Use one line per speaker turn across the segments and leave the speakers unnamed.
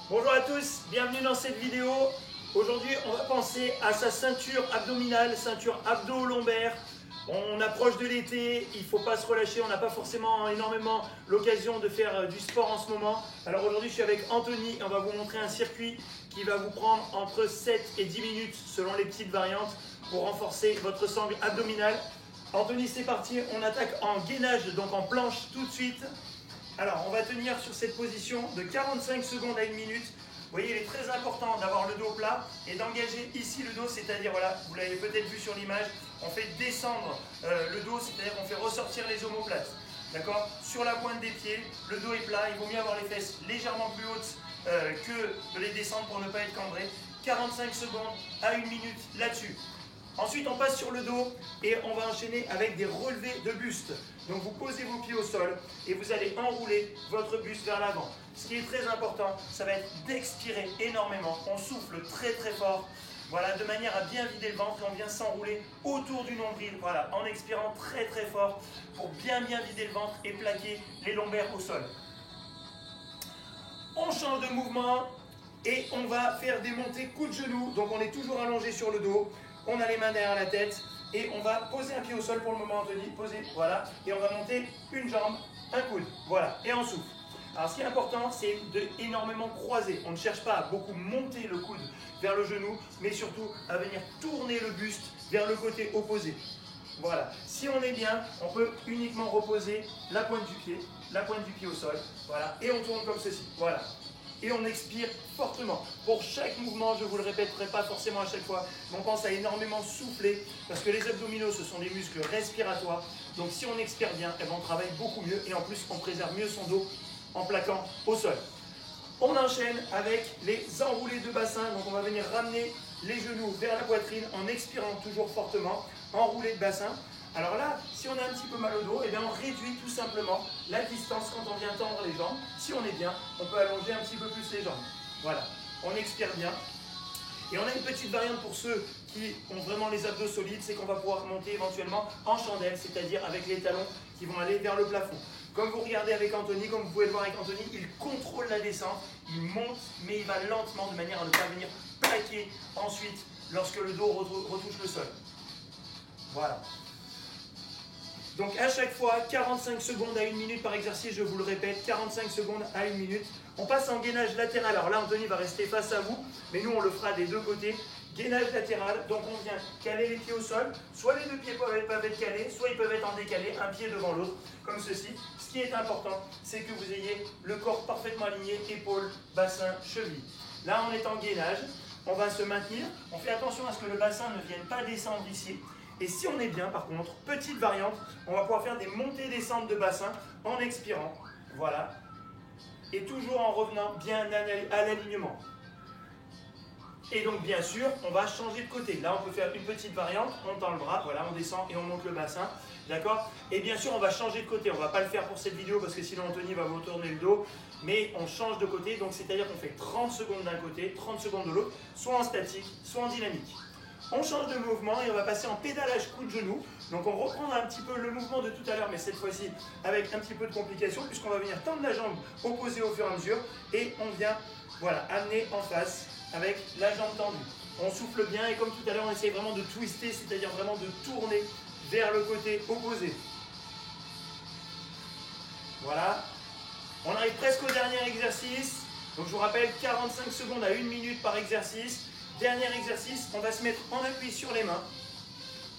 Bonjour à tous, bienvenue dans cette vidéo. Aujourd'hui, on va penser à sa ceinture abdominale, ceinture abdo-lombaire. On approche de l'été, il ne faut pas se relâcher, on n'a pas forcément énormément l'occasion de faire du sport en ce moment. Alors aujourd'hui, je suis avec Anthony et on va vous montrer un circuit qui va vous prendre entre 7 et 10 minutes selon les petites variantes pour renforcer votre sangle abdominale. Anthony, c'est parti, on attaque en gainage, donc en planche tout de suite. Alors, on va tenir sur cette position de 45 secondes à 1 minute. Vous voyez, il est très important d'avoir le dos plat et d'engager ici le dos, c'est-à-dire, voilà, vous l'avez peut-être vu sur l'image, on fait descendre le dos, c'est-à-dire qu'on fait ressortir les omoplates. D'accord? Sur la pointe des pieds, le dos est plat, il vaut mieux avoir les fesses légèrement plus hautes que de les descendre pour ne pas être cambré. 45 secondes à 1 minute là-dessus. Ensuite, on passe sur le dos et on va enchaîner avec des relevés de buste. Donc, vous posez vos pieds au sol et vous allez enrouler votre buste vers l'avant. Ce qui est très important, ça va être d'expirer énormément. On souffle très très fort, voilà, de manière à bien vider le ventre et on vient s'enrouler autour du nombril, voilà, en expirant très très fort pour bien vider le ventre et plaquer les lombaires au sol. On change de mouvement et on va faire des montées coude de genou. Donc, on est toujours allongé sur le dos. On a les mains derrière la tête et on va poser un pied au sol pour le moment, Anthony. Poser, voilà. Et on va monter une jambe, un coude, voilà. Et on souffle. Alors, ce qui est important, c'est d'énormément croiser. On ne cherche pas à beaucoup monter le coude vers le genou, mais surtout à venir tourner le buste vers le côté opposé. Voilà. Si on est bien, on peut uniquement reposer la pointe du pied au sol. Voilà. Et on tourne comme ceci. Voilà. Et on expire fortement. Pour chaque mouvement, je ne vous le répéterai pas forcément à chaque fois, mais on pense à énormément souffler parce que les abdominaux, ce sont des muscles respiratoires. Donc si on expire bien, on travaille beaucoup mieux et en plus, on préserve mieux son dos en plaquant au sol. On enchaîne avec les enroulés de bassin. Donc on va venir ramener les genoux vers la poitrine en expirant toujours fortement, enroulé de bassin. Alors là, si on a un petit peu mal au dos, on réduit tout simplement la distance quand on vient tendre les jambes. Si on est bien, on peut allonger un petit peu plus les jambes. Voilà, on expire bien. Et on a une petite variante pour ceux qui ont vraiment les abdos solides, c'est qu'on va pouvoir monter éventuellement en chandelle, c'est-à-dire avec les talons qui vont aller vers le plafond. Comme vous regardez avec Anthony, comme vous pouvez le voir avec Anthony, il contrôle la descente, il monte, mais il va lentement de manière à ne pas venir plaquer ensuite lorsque le dos retouche le sol. Voilà. Donc à chaque fois, 45 secondes à 1 minute par exercice, je vous le répète, 45 secondes à 1 minute. On passe en gainage latéral. Alors là, Anthony va rester face à vous, mais nous, on le fera des deux côtés. Gainage latéral, donc on vient caler les pieds au sol. Soit les deux pieds peuvent être calés, soit ils peuvent être en décalé, un pied devant l'autre, comme ceci. Ce qui est important, c'est que vous ayez le corps parfaitement aligné, épaules, bassin, cheville. Là, on est en gainage, on va se maintenir. On fait attention à ce que le bassin ne vienne pas descendre ici. Et si on est bien, par contre, petite variante, on va pouvoir faire des montées-descentes de bassin en expirant. Voilà. Et toujours en revenant bien à l'alignement. Et donc, bien sûr, on va changer de côté. Là, on peut faire une petite variante. On tend le bras, voilà, on descend et on monte le bassin. D'accord? Et bien sûr, on va changer de côté. On ne va pas le faire pour cette vidéo parce que sinon, Anthony va vous tourner le dos. Mais on change de côté. Donc, c'est-à-dire qu'on fait 30 secondes d'un côté, 30 secondes de l'autre, soit en statique, soit en dynamique. On change de mouvement et on va passer en pédalage coup de genou. Donc on reprend un petit peu le mouvement de tout à l'heure, mais cette fois-ci avec un petit peu de complication, puisqu'on va venir tendre la jambe opposée au fur et à mesure et on vient, voilà, amener en face avec la jambe tendue. On souffle bien et comme tout à l'heure, on essaye vraiment de twister, c'est-à-dire vraiment de tourner vers le côté opposé. Voilà. On arrive presque au dernier exercice. Donc je vous rappelle, 45 secondes à 1 minute par exercice. Dernier exercice, on va se mettre en appui sur les mains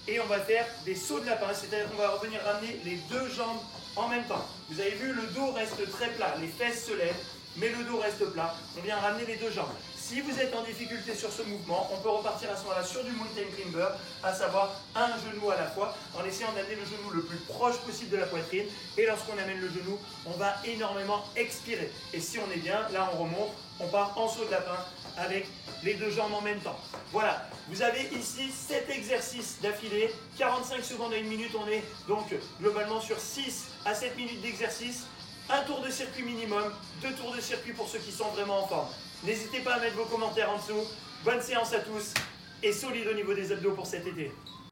et on va faire des sauts de lapin, c'est-à-dire qu'on va revenir ramener les deux jambes en même temps. Vous avez vu, le dos reste très plat, les fesses se lèvent, mais le dos reste plat. On vient ramener les deux jambes. Si vous êtes en difficulté sur ce mouvement, on peut repartir à ce moment-là sur du mountain climber, à savoir un genou à la fois, en essayant d'amener le genou le plus proche possible de la poitrine. Et lorsqu'on amène le genou, on va énormément expirer. Et si on est bien, là on remonte, on part en saut de lapin avec les deux jambes en même temps. Voilà, vous avez ici 7 exercices d'affilée, 45 secondes à 1 minute, on est donc globalement sur 6 à 7 minutes d'exercice, un tour de circuit minimum, 2 tours de circuit pour ceux qui sont vraiment en forme. N'hésitez pas à mettre vos commentaires en dessous, bonne séance à tous et solide au niveau des abdos pour cet été.